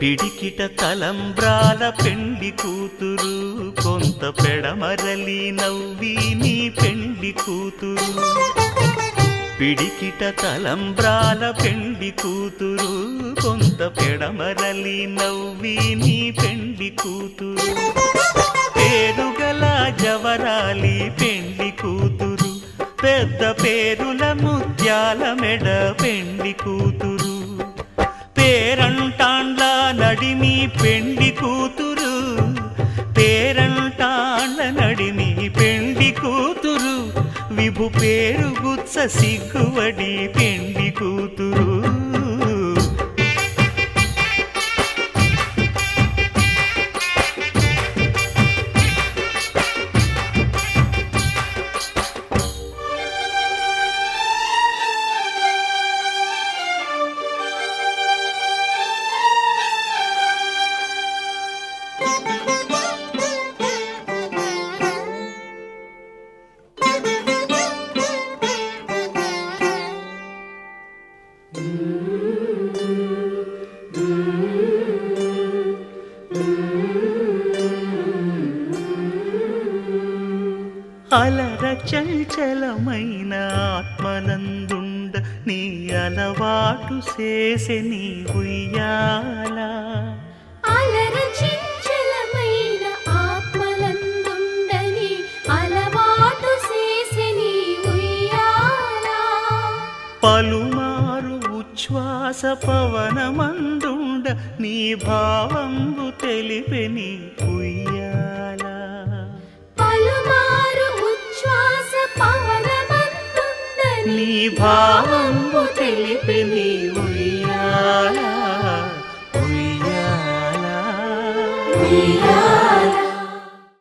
పిడికిట తలంబ్రాల పెండ్లి కూతురు కొంత పెడమరలి నవ్వి నీ పెండ్లి కూతురు పిడికిట తలంబ్రాల పెండ్లి కూతురు కొంత పెడమరలి నవ్వి నీ పెండ్లి కూతురు పేరుగల జవరాలి పెండ్లి కూతురు పెద్ద పేరుల ముత్యాల మెడ పెండ్లి కూతురు పేరంటాండ్ల నడిమి పెండ్లి కూతురు పేరంటాండ్ల నడిమి పెండ్లి కూతురు విభు పేరు గుత్స సిగ్గువడి పెండ్లి కూతురు అలర చంచలమైన ఆత్మనందుండ నీ అలవాటు చేసే నీ ఉయ్యాల అలర చంచలమైన ఆత్మనందుండ నీ అలవాటు చేసే నీ ఉయ్యాల పలుమారు ఉచ్ఛ్వాస పవనమందుండ నీ భావంబు తెలిపే నీ ఉయ్యాల పలుమారు ఉచ్ఛ్వాస పవనమందుండ నీ భావంబు తెలిపే నీ ఉయ్యాల